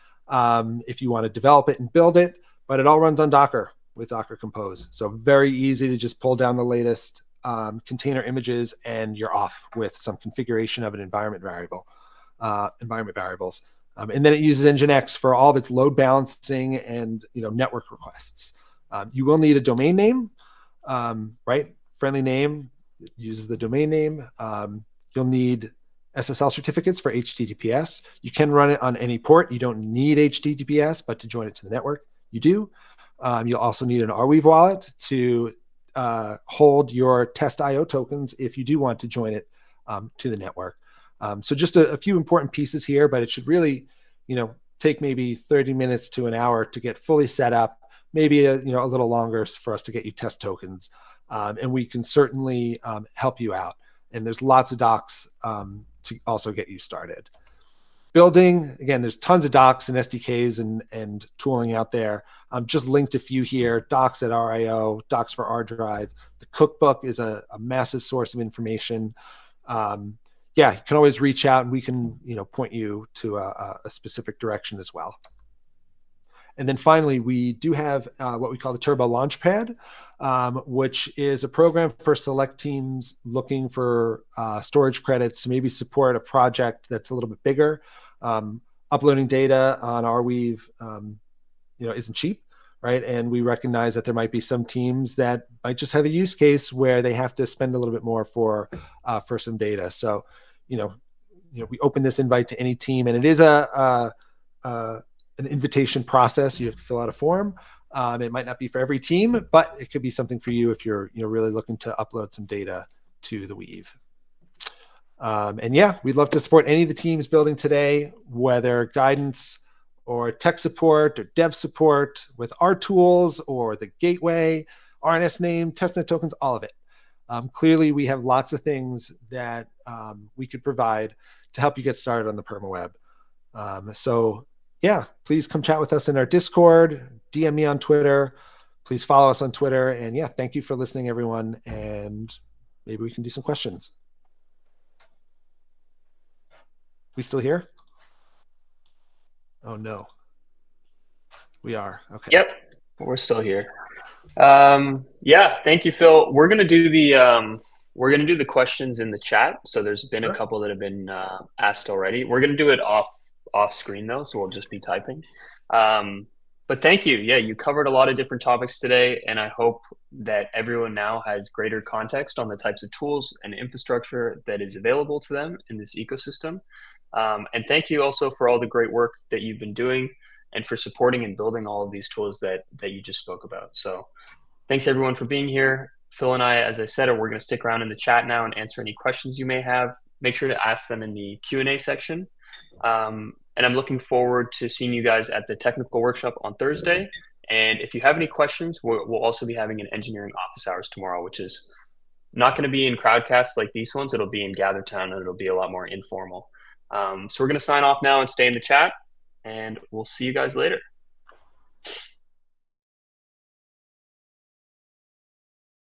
if you want to develop it and build it, but it all runs on Docker with Docker Compose. So very easy to just pull down the latest container images and you're off with some configuration of an environment variables. And then it uses Nginx for all of its load balancing and network requests. You will need a domain name, right? Friendly name uses the domain name. You'll need SSL certificates for HTTPS. You can run it on any port. You don't need HTTPS, but to join it to the network, you do. You'll also need an ArDrive wallet to hold your test IO tokens if you do want to join it to the network. So just a few important pieces here, but it should really, take maybe 30 minutes to an hour to get fully set up, maybe a little longer for us to get you test tokens. And we can certainly help you out. And there's lots of docs to also get you started. Building, again, there's tons of docs and SDKs and tooling out there. Just linked a few here, docs at RIO, docs for ArDrive. The cookbook is a massive source of information. You can always reach out and we can, point you to a specific direction as well. And then finally, we do have what we call the Turbo Launchpad, which is a program for select teams looking for storage credits to maybe support a project that's a little bit bigger. Uploading data on ArWeave, isn't cheap, right? And we recognize that there might be some teams that might just have a use case where they have to spend a little bit more for some data. So, we open this invite to any team, and it is an invitation process. You have to fill out a form. It might not be for every team, but it could be something for you if you're really looking to upload some data to the Weave. We'd love to support any of the teams building today, whether guidance or tech support or dev support with our tools or the gateway, RNS name, testnet tokens, all of it. Clearly, we have lots of things that we could provide to help you get started on the permaweb. Please come chat with us in our Discord, DM me on Twitter. Please follow us on Twitter. And thank you for listening, everyone. And maybe we can do some questions. We still here? Oh, no. We are. Okay. Yep, we're still here. Thank you, Phil. We're going to do we're going to do the questions in the chat. So there's been a Sure. couple that have been asked already. We're going to do it off screen though, so we'll just be typing. Um, but thank you. Yeah, you covered a lot of different topics today, and I hope that everyone now has greater context on the types of tools and infrastructure that is available to them in this ecosystem. And thank you also for all the great work that you've been doing and for supporting and building all of these tools that you just spoke about. So thanks everyone for being here. Phil and I, as I said, we're going to stick around in the chat now and answer any questions you may have. Make sure to ask them in the Q&A section. And I'm looking forward to seeing you guys at the technical workshop on Thursday. And if you have any questions, we'll also be having an engineering office hours tomorrow, which is not going to be in Crowdcast like these ones. It'll be in GatherTown, and it'll be a lot more informal. So we're going to sign off now and stay in the chat, and we'll see you guys later.